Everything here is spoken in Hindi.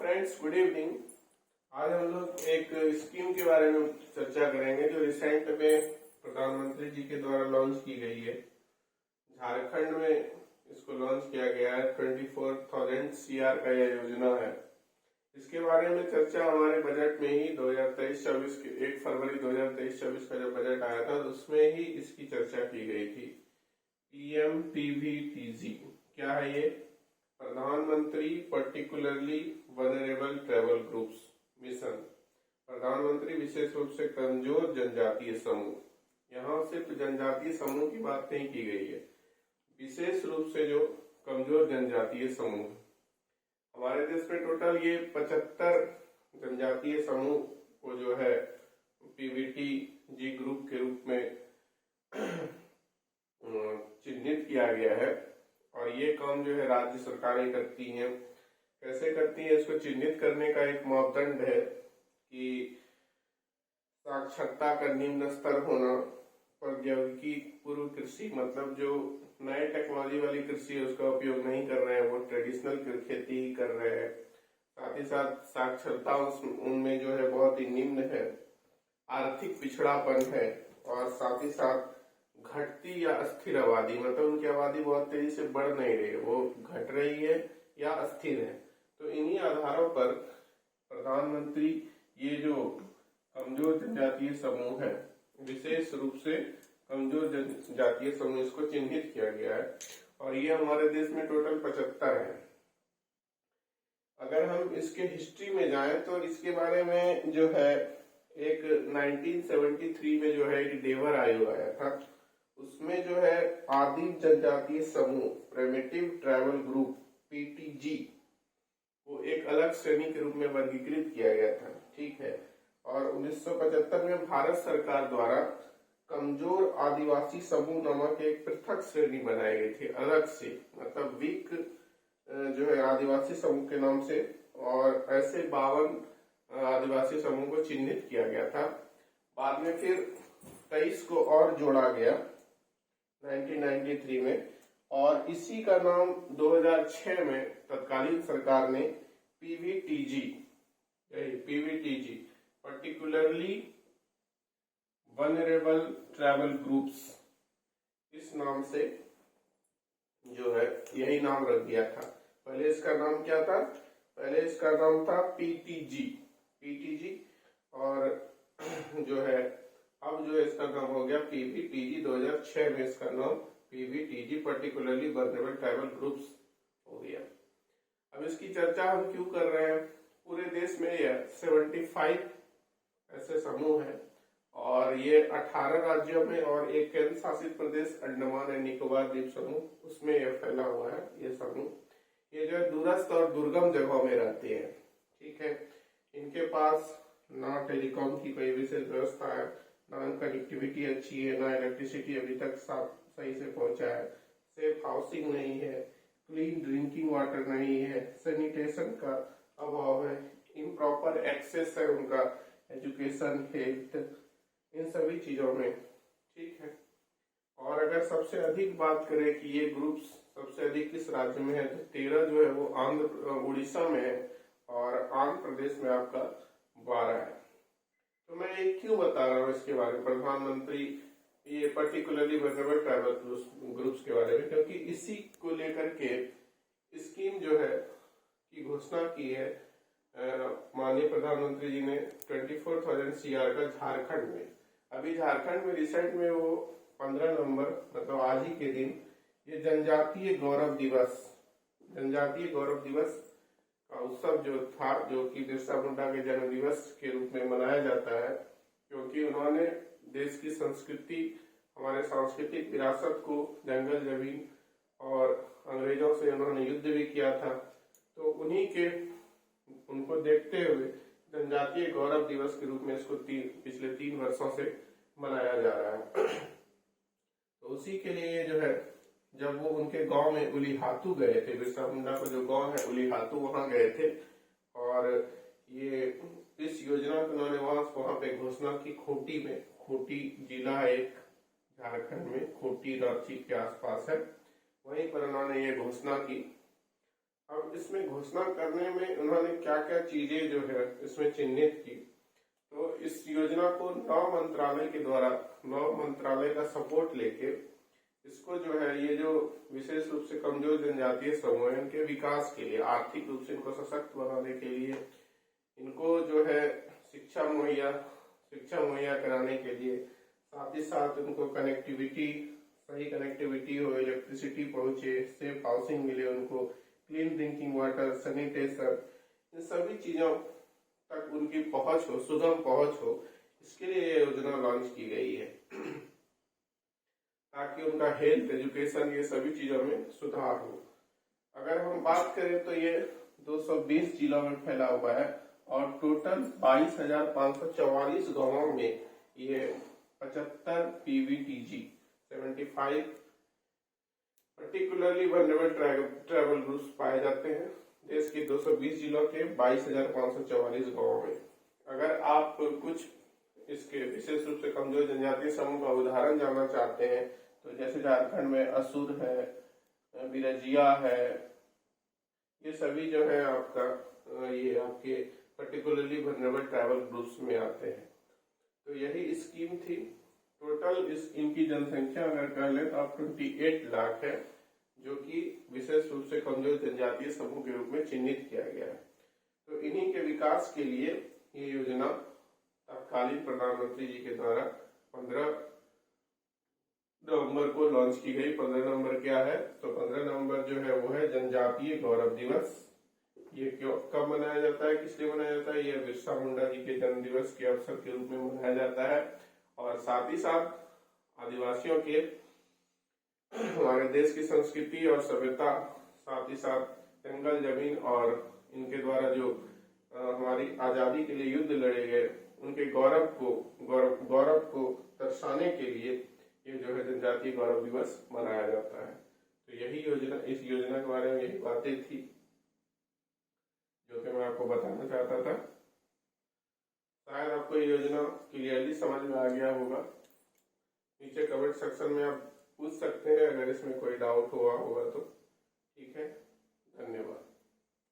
Friends, good evening. आज हम लोग एक स्कीम के बारे में चर्चा करेंगे जो रिसेंट में प्रधानमंत्री जी के द्वारा लॉन्च की गई है। झारखंड में इसको लॉन्च किया गया है। 24,000 CR का यह योजना है। इसके बारे में चर्चा हमारे बजट में ही 2023-24 के 1 फरवरी 2023-24 का जो बजट आया था उसमें ही इसकी चर्चा की गई थी। PMPVTG क्या है ये? प्रधानमंत्री particularly vulnerable tribal groups mission, प्रधानमंत्री विशेष रूप से कमजोर जनजातीय समूह। यहाँ सिर्फ जनजातीय समूह की बात नहीं की गई है, विशेष रूप से जो कमजोर जनजातीय समूह। हमारे देश में टोटल ये 75 जनजातीय समूह को जो है PVTG ग्रुप के रूप में चिन्हित किया गया है। और ये काम जो है राज्य सरकारें करती हैं। कैसे करती हैं, इसको चिन्हित करने का एक मापदंड है कि साक्षरता का निम्न स्तर होना, प्रौद्योगिकी पूर्व कृषि, मतलब जो नए टेक्नोलॉजी वाली कृषि है उसका उपयोग नहीं कर रहे हैं, वो ट्रेडिशनल खेती ही कर रहे हैं। साथ ही साथ साक्षरता उनमें जो है बहुत ही निम्न है, आर्थिक पिछड़ापन है, और साथ ही साथ घटती या अस्थिर आबादी, मतलब उनकी आबादी बहुत तेजी से बढ़ नहीं रही है, वो घट रही है या अस्थिर है। तो इन्हीं आधारों पर प्रधानमंत्री ये जो कमजोर जनजातीय समूह है, विशेष रूप से कमजोर जनजातीय समूह, इसको चिन्हित किया गया है। और ये हमारे देश में टोटल 75 है। अगर हम इसके हिस्ट्री में जाएं तो इसके बारे में जो है एक 1973 में जो है एक देवर आयोग आया था। उसमें जो है आदिम जनजातीय समूह प्रिमिटिव ट्राइबल ग्रुप PTG को एक अलग श्रेणी के रूप में वर्गीकृत किया गया था, ठीक है। और 1975 में भारत सरकार द्वारा कमजोर आदिवासी समूह नामक एक पृथक श्रेणी बनाई गई थी, अलग से, मतलब वीक जो है आदिवासी समूह के नाम से। और ऐसे 52 आदिवासी समूह को चिन्हित किया गया था। बाद में फिर 23 को और जोड़ा गया 1993 में, और इसी का नाम 2006 में तत्कालीन सरकार ने PVTG particularly vulnerable tribal groups, इस नाम से जो है यही नाम रख दिया था। पहले इसका नाम क्या था? पहले इसका नाम था PTG, और जो है अब जो है इसका नाम हो गया PVTG। 2006 में इसका नाम PVTG particularly vulnerable tribal groups हो गया। अब इसकी चर्चा हम क्यों कर रहे हैं? पूरे देश में यह 75 ऐसे समूह हैं, और ये 18 राज्यों में और एक केंद्र शासित प्रदेश अंडमान एंड निकोबार द्वीप समूह, उसमें यह फैला हुआ है। ये समूह ये जो है दूरस्थ और दुर्गम जगहों में रहते हैं, ठीक है। इनके पास ना टेलीकॉम की कोई विशेष व्यवस्था है, ना कनेक्टिविटी अच्छी है, ना इलेक्ट्रिसिटी अभी तक सही से पहुंचा है, सेफ हाउसिंग नहीं है, क्लीन ड्रिंकिंग वाटर नहीं है, सैनिटेशन का अभाव है, इम्प्रॉपर एक्सेस है उनका एजुकेशन, हेल्थ, इन सभी चीजों में, ठीक है। और अगर सबसे अधिक बात करें कि ये ग्रुप्स सबसे अधिक किस राज्य में है, तो 13 जो है वो उड़ीसा में है, और आंध्र प्रदेश में आपका 12 है। तो मैं ये क्यों बता रहा हूँ इसके बारे में, प्रधानमंत्री ये पर्टिकुलरली वल्नरेबल ट्राइबल ग्रुप्स के बारे में, क्योंकि इसी को लेकर के स्कीम जो है की घोषणा की है माननीय प्रधानमंत्री जी ने 24,000 CR का झारखंड में। अभी झारखंड में रिसेंट में वो 15 नवंबर, मतलब आज ही के दिन, ये जनजातीय गौरव दिवस का उत्सव जो था, जो कि बिरसा मुंडा के जन्म दिवस के रूप में मनाया जाता है, क्योंकि उन्होंने देश की संस्कृति, हमारे सांस्कृतिक विरासत को, जंगल जमीन और अंग्रेजों से उन्होंने युद्ध भी किया था। तो उनको देखते हुए जनजातीय गौरव दिवस के रूप में इसको पिछले 3 वर्षों से मनाया जा रहा है। तो उसी के लिए जो है, जब वो उनके गांव में उलीहातू गए थे, बिरसा मुंडा का जो गांव है उलीहातू, वहां गए थे, और ये इस योजना को उन्होंने वहां पे घोषणा की। खूंटी जिला है एक झारखंड में, खूंटी रांची के आसपास है, वहीं पर उन्होंने ये घोषणा की। अब इसमें घोषणा करने में उन्होंने क्या क्या चीजें जो है इसमें चिन्हित की, तो इस योजना को 9 मंत्रालय के द्वारा 9 मंत्रालय का सपोर्ट लेके इसको जो है ये जो विशेष रूप से कमजोर जनजातीय समूह है इनके विकास के लिए, आर्थिक रूप से इनको सशक्त बनाने के लिए, इनको जो है शिक्षा मुहैया कराने के लिए, साथ ही साथ उनको कनेक्टिविटी, सही कनेक्टिविटी हो, इलेक्ट्रिसिटी पहुंचे, सेफ हाउसिंग मिले उनको, क्लीन ड्रिंकिंग वाटर, सैनिटेशन, इन सभी चीजों तक उनकी पहुंच हो, सुगम पहुंच हो, इसके लिए ये योजना लॉन्च की गई है ताकि उनका हेल्थ, एजुकेशन, ये सभी चीजों में सुधार हो। अगर हम बात करें तो ये 220 जिलों में फैला हुआ है और टोटल 22,544 गांवों में ये 75 PVTG 75 particularly vulnerable tribal groups पाए जाते हैं देश के 220 जिलों के 22,544 गांवों में। अगर आप कुछ इसके विशेष रूप से कमजोर जनजातीय समूह का उदाहरण जानना चाहते हैं तो जैसे झारखंड में असुर है, बिरजिया है, ये सभी जो है आपका ये आपके पर्टिकुलरली वल्नरेबल ट्राइबल ग्रुप्स में आते हैं। तो यही स्कीम थी। टोटल इस इनकी जनसंख्या अगर कह लें तो आप 28 लाख है, जो कि विशेष रूप से कमजोर जनजातीय समूह के रूप में चिन्हित किया गया है। तो इन्हीं के विकास के लिए ये योजना तत्कालीन प्रधानमंत्री जी के द्वारा 15 नवंबर को लॉन्च की गई। 15 नवंबर क्या है, तो 15 नवंबर जो है वो है जनजातीय गौरव दिवस। ये क्यों कब मनाया जाता है, किस लिए मनाया जाता है, ये बिरसा मुंडा जी के जन्म दिवस के अवसर के रूप में मनाया जाता है। और साथ ही साथ आदिवासियों के, हमारे देश की संस्कृति और सभ्यता, साथ ही साथ जंगल जमीन और इनके द्वारा जो हमारी आजादी के लिए युद्ध लड़े गए उनके गौरव को दर्शाने के लिए ये जो है जनजातीय गौरव दिवस मनाया जाता है। तो यही योजना, इस योजना के बारे में यही बातें थी जो कि मैं आपको बताना चाहता था। शायद आपको ये योजना क्लियरली समझ में आ गया होगा। नीचे कमेंट सेक्शन में आप पूछ सकते हैं अगर इसमें कोई डाउट हुआ होगा तो। ठीक है, धन्यवाद।